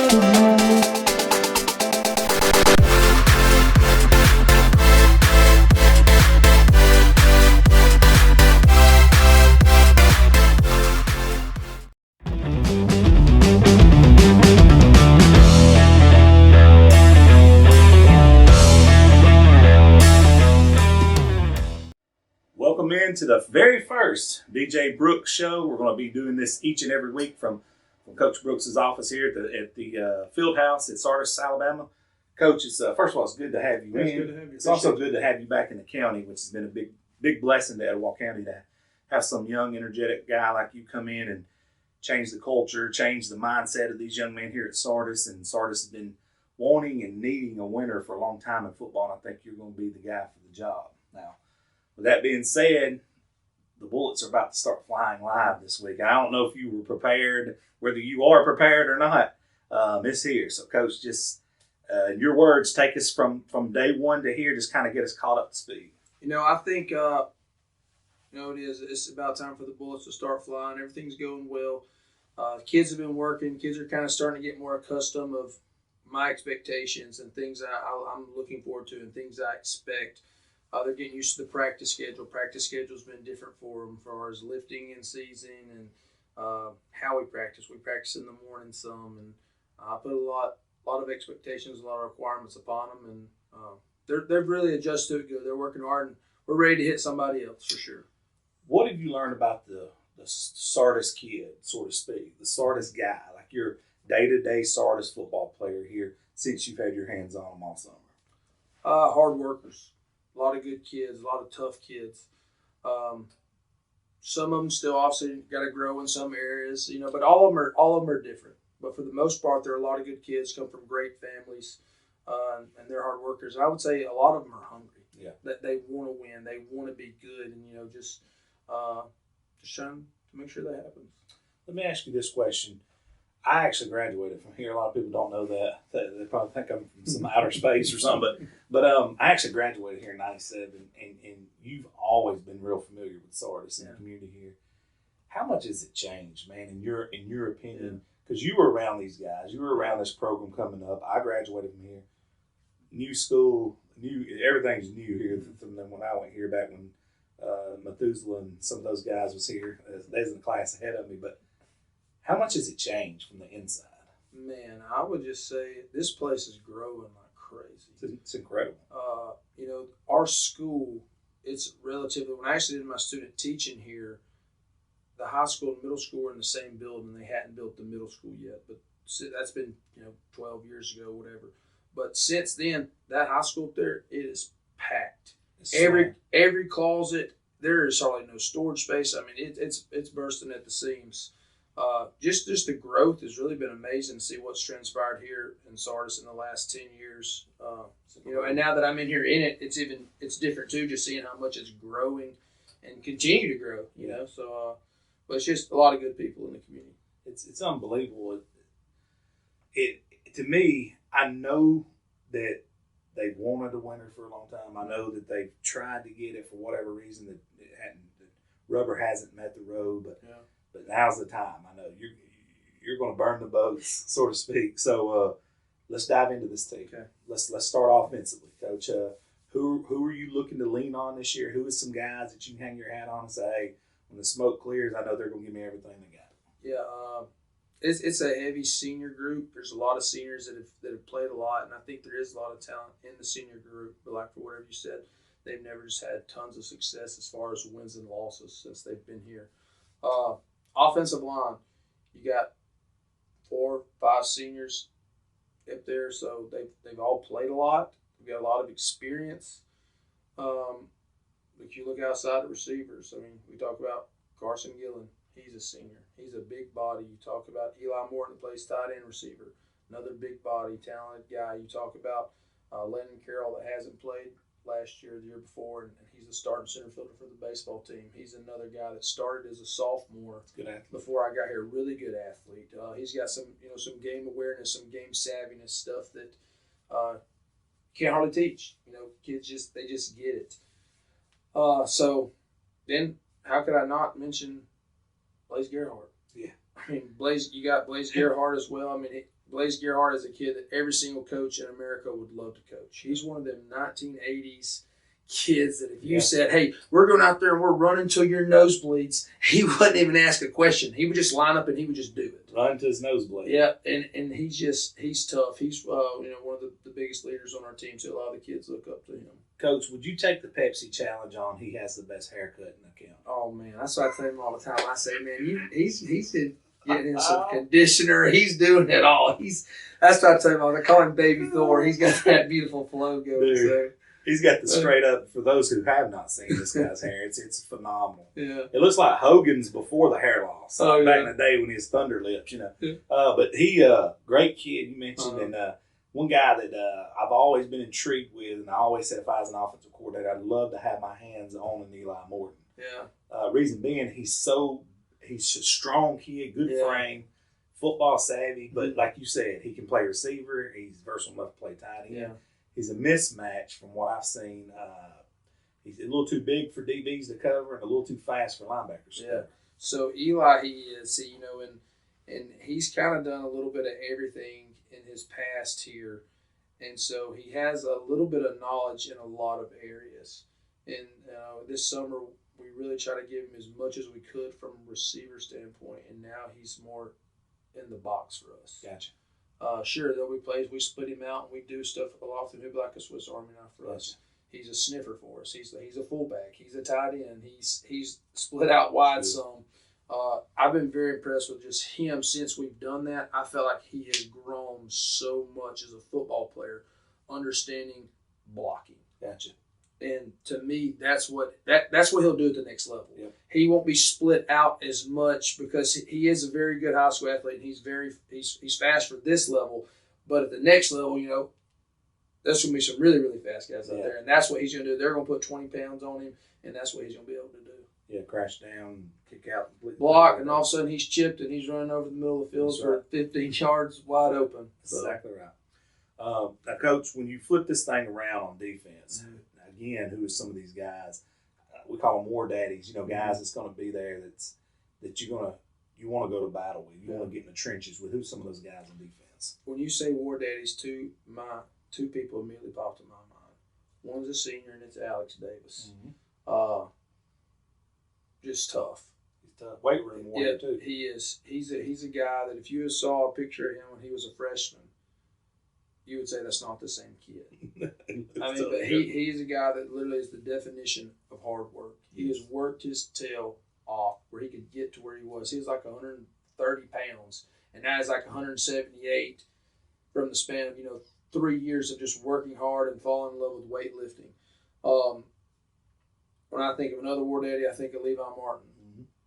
Welcome in to the very first DJ Brooks show. We're going to be doing this each and every week from Coach Brooks' office here at the field house at Sardis, Alabama. Coach, it's first of all, it's good to have you in. Good to have you. It's also good to have you back in the county, which has been a big blessing to Etowah County to have some young, energetic guy like you come in and change the culture, change the mindset of these young men here at Sardis. And Sardis has been wanting and needing a winner for a long time in football, and I think you're going to be the guy for the job. Now, with that being said, the Bullets are about to start flying live this week. I don't know if you were prepared, whether you are prepared or not. It's here. So, Coach, just in your words, take us from day one to here, just kind of get us caught up to speed. I think, it is. It's about time for the Bullets to start flying. Everything's going well. Kids have been working. Kids are kind of starting to get more accustomed of my expectations and things I'm looking forward to and things I expect. They're getting used to the practice schedule. Practice schedule's been different for them as far as lifting in season and how we practice. We practice in the morning some, and I put a lot of expectations, a lot of requirements upon them, and they've really adjusted to it good. They're working hard, and we're ready to hit somebody else for sure. What have you learned about the Sardis kid, so to speak, the Sardis guy, like your day-to-day Sardis football player here since you've had your hands on them all summer? Hard workers. A lot of good kids, a lot of tough kids. Some of them still obviously got to grow in some areas, but all of them are different. But for the most part, there are a lot of good kids, come from great families, and they're hard workers. And I would say a lot of them are hungry. Yeah. That they want to win, they want to be good, and just trying to make sure that happens. Let me ask you this question. I actually graduated from here. A lot of people don't know that. They probably think I'm from some outer space or something. But I actually graduated here in '97, and you've always been real familiar with Sardis and the community here. How much has it changed, man, in your opinion? Because you were around these guys. You were around this program coming up. I graduated from here. New school, everything's new here from when I went here back when Methuselah and some of those guys was here. They was in the class ahead of me, but how much has it changed from the inside? Man, I would just say this place is growing like crazy. It's incredible. Our school, it's relatively, when I actually did my student teaching here, the high school and middle school were in the same building. They hadn't built the middle school yet, but that's been 12 years ago, whatever. But since then, that high school up there, it is packed. Every closet, there is hardly no storage space. I mean, it's bursting at the seams. Just the growth has really been amazing to see what's transpired here in Sardis in the last 10 years. And now that I'm in here in it, it's different too, just seeing how much it's growing and continue to grow, So, but it's just a lot of good people in the community. It's unbelievable. It to me, I know that they wanted a winner for a long time. I know that they've tried to get it for whatever reason that the rubber hasn't met the road, but now's the time. I know you're going to burn the boats, so to speak. So let's dive into this team. Okay. Let's start offensively, Coach. Who are you looking to lean on this year? Who is some guys that you can hang your hat on and say, hey, when the smoke clears, I know they're going to give me everything they got? Yeah, it's a heavy senior group. There's a lot of seniors that have played a lot, and I think there is a lot of talent in the senior group. But like for whatever you said, they've never just had tons of success as far as wins and losses since they've been here. Offensive line, you got 4 or 5 seniors up there, so they've all played a lot. We've got a lot of experience. If you look outside the receivers, I mean, we talk about Carson Gillen. He's a senior. He's a big body. You talk about Eli Morton, plays tight end receiver, another big body, talented guy. You talk about Lennon Carroll that hasn't played last year, the year before, and he's the starting center fielder for the baseball team. He's another guy that started as a sophomore before I got here. Really good athlete. He's got some game awareness, some game savviness stuff that can't hardly teach. Kids just get it. So then how could I not mention Blaze Gerhardt? Yeah. I mean, you got Blaze Gerhardt as well. I mean, Blaze Gerhardt is a kid that every single coach in America would love to coach. He's one of them 1980s kids that if you said, hey, we're going out there and we're running till your nose bleeds, he wouldn't even ask a question. He would just line up and he would just do it. Run to his nosebleed. Yeah, and he's tough. He's one of the biggest leaders on our team, so a lot of the kids look up to him. Coach, would you take the Pepsi challenge on? He has the best haircut in the county. Oh man, that's what I tell him all the time. I say, man, he's been getting in some conditioner. He's doing it all. That's what I tell him. I call him Baby Thor. He's got that beautiful flow going. Dude, so. He's got the straight up. For those who have not seen this guy's hair, it's phenomenal. Yeah, it looks like Hogan's before the hair loss. Back in yeah. the day when he was Thunder Lips, Yeah. But he, great kid you mentioned, and one guy that I've always been intrigued with, and I always said if I was an offensive coordinator, I'd love to have my hands on an Eli Morton. Yeah. Reason being, he's a strong kid, good frame, football savvy, but like you said, he can play receiver. He's versatile enough to play tight end. Yeah. He's a mismatch from what I've seen. He's a little too big for DBs to cover and a little too fast for linebackers. Yeah. So Eli, and he's kind of done a little bit of everything in his past here, and so he has a little bit of knowledge in a lot of areas. And this summer, we really try to give him as much as we could from a receiver standpoint, and now he's more in the box for us. Gotcha. Sure, there'll be plays we split him out and we do stuff a lot. He'll be like a Swiss Army knife for us. He's a sniffer for us. He's a fullback. He's a tight end. He's split out wide some. I've been very impressed with just him since we've done that. I felt like he has grown so much as a football player, understanding blocking. Gotcha. And to me, that's what he'll do at the next level. Yep. He won't be split out as much because he is a very good high school athlete. And he's fast for this level, but at the next level, there's going to be some really, really fast guys out there, and that's what he's going to do. They're going to put 20 pounds on him, and that's what he's going to be able to do. Yeah, crash down, kick out, block, and all of a sudden he's chipped and he's running over the middle of the field for 15 yards wide open. That's exactly right. Now, Coach, when you flip this thing around on defense, again, who are some of these guys? We call them war daddies. Guys that's going to be there that you want to go to battle with. You want to get in the trenches with. Who's some of those guys on defense? When you say war daddies, two people immediately pop to my mind. One's a senior, and it's Alex Davis. Mm-hmm. Just tough. He's tough. Weight room warrior too. He is. He's a guy that if you saw a picture of him when he was a freshman, you would say that's not the same kid. But he's a guy that literally is the definition of hard work. He has worked his tail off where he could get to where he was. He was like 130 pounds, and now he's like 178 from the span of 3 years of just working hard and falling in love with weightlifting. When I think of another war daddy, I think of Levi Morton.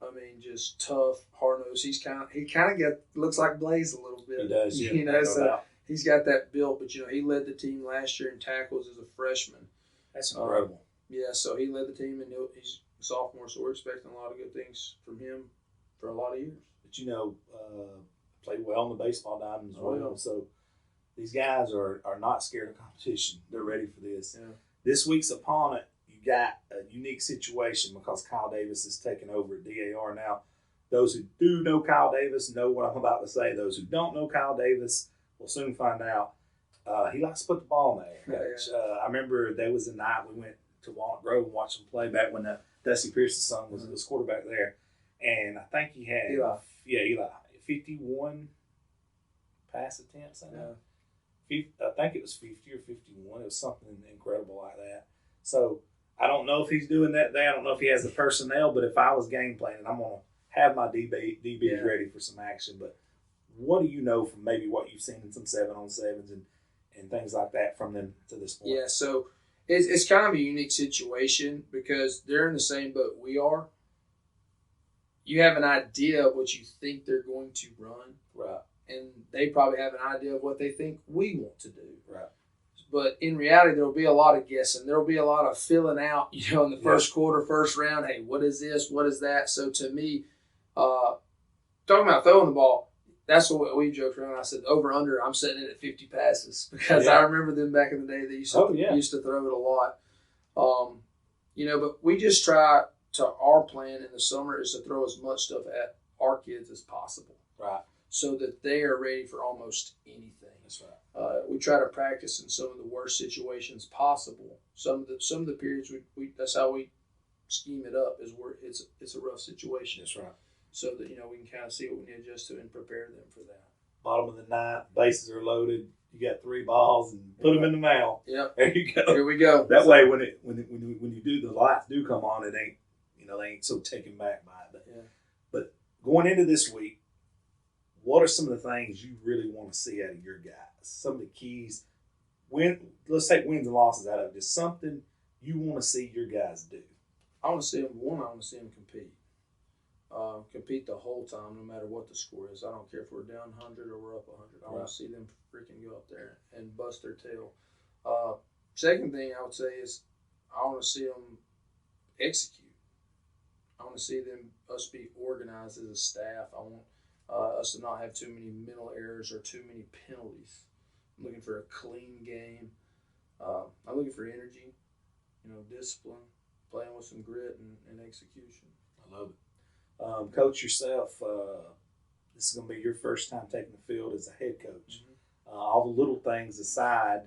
Mm-hmm. Just tough, hard nosed. He kind of looks like Blaze a little bit. He does, yeah. So he's got that build. But he led the team last year in tackles as a freshman. That's incredible. So he led the team, and he's a sophomore. So we're expecting a lot of good things from him for a lot of years. But played well on the baseball diamond as well. So these guys are not scared of competition. They're ready for this. Yeah. This week's opponent, you got a unique situation because Kyle Davis is taking over at D.A.R. Now, those who do know Kyle Davis know what I'm about to say. Those who don't know Kyle Davis will soon find out. He likes to put the ball in there. I remember there was a night we went to Walnut Grove and watched him play back when Dusty Pearson's son was quarterback there. And I think he had Eli 51 pass attempts. I think it was 50 or 51. It was something incredible like that. So I don't know if he's doing that there. I don't know if he has the personnel, but if I was game planning, I'm going to have my DBs ready for some action. But what do you know from maybe what you've seen in some 7-on-7s and things like that from them to this point? Yeah, so it's kind of a unique situation because they're in the same boat we are. You have an idea of what you think they're going to run. Right. And they probably have an idea of what they think we want to do. Right. But in reality, there will be a lot of guessing. There will be a lot of filling out, in the first quarter, first round. Hey, what is this? What is that? So to me, talking about throwing the ball, that's what we joked around. I said, over under, I'm setting it at 50 passes because I remember them back in the day. They used to throw it a lot. But we just try to, our plan in the summer is to throw as much stuff at our kids as possible. Right. so that they are ready for almost anything. That's right. We try to practice in some of the worst situations possible. Some of the periods we that's how we scheme it up, is where it's a rough situation. That's right. So that we can kind of see what we need to adjust to and prepare them for that. Bottom of the ninth, bases are loaded. You got 3 balls and put them in the mound. Yep. There you go. Here we go. That way, when you do, the lights do come on, it ain't they ain't so taken back by it. But going into this week, what are some of the things you really want to see out of your guys? Some of the keys. Let's take wins and losses out of it. Just something you want to see your guys do. I want to see them. I want to see them compete. Compete the whole time, no matter what the score is. I don't care if we're down 100 or we're up 100. I want to see them freaking go up there and bust their tail. Second thing I would say is I want to see them execute. I want to see us be organized as a staff. I want us to not have too many mental errors or too many penalties. I'm looking for a clean game. I'm looking for energy, discipline, playing with some grit and execution. I love it. Coach, yourself, this is going to be your first time taking the field as a head coach. Mm-hmm. All the little things aside,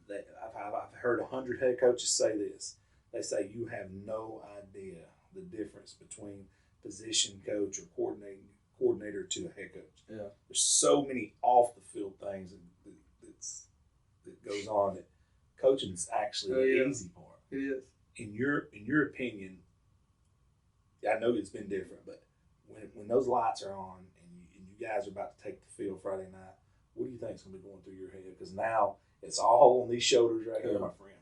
that I've heard 100 head coaches say this. They say you have no idea the difference between position coach or coordinator to a head coach. Yeah. There's so many off the field things that goes on that coaching is actually the easy part. It is. In your opinion, I know it's been different, but when those lights are on and you guys are about to take the field Friday night, what do you think is going to be going through your head? Because now it's all on these shoulders right here, my friend.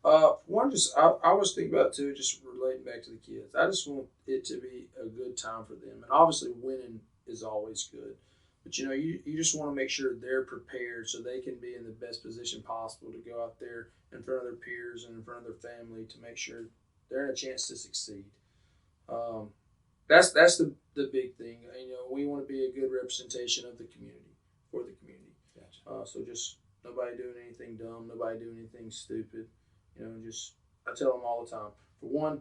I was thinking about too, just relating back to the kids. I just want it to be a good time for them, and obviously winning is always good. But you just want to make sure they're prepared so they can be in the best position possible to go out there in front of their peers and in front of their family to make sure they're in a chance to succeed. That's the big thing. We want to be a good representation of the community, for the community. Gotcha. So just nobody doing anything dumb, nobody doing anything stupid. I tell them all the time. For one,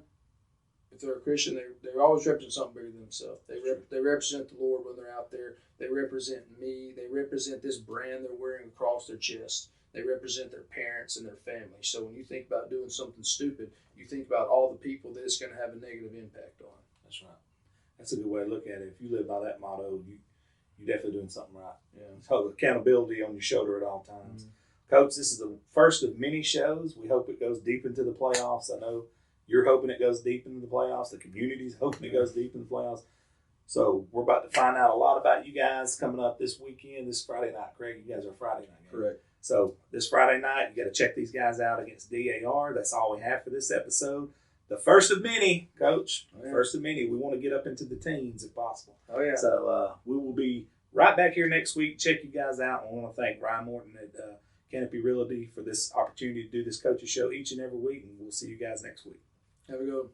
if they're a Christian, they always represent something bigger than themselves. They represent the Lord when they're out there. They represent me. They represent this brand they're wearing across their chest. They represent their parents and their family. So when you think about doing something stupid, you think about all the people that it's going to have a negative impact on. That's right. That's a good way to look at it. If you live by that motto, you're definitely doing something right. Yeah. So accountability on your shoulder at all times. Mm-hmm. Coach, this is the first of many shows. We hope it goes deep into the playoffs. I know you're hoping it goes deep into the playoffs. The community's hoping it goes deep into the playoffs. So we're about to find out a lot about you guys coming up this weekend, this Friday night. Craig, you guys are Friday night game. Correct. So this Friday night, you got to check these guys out against D.A.R. That's all we have for this episode. The first of many, Coach. Oh, yeah. First of many. We want to get up into the teens if possible. Oh, yeah. So we will be right back here next week. Check you guys out. I want to thank Ryan Morton at Canopy Realty for this opportunity to do this coaching show each and every week, and we'll see you guys next week. Have a good one.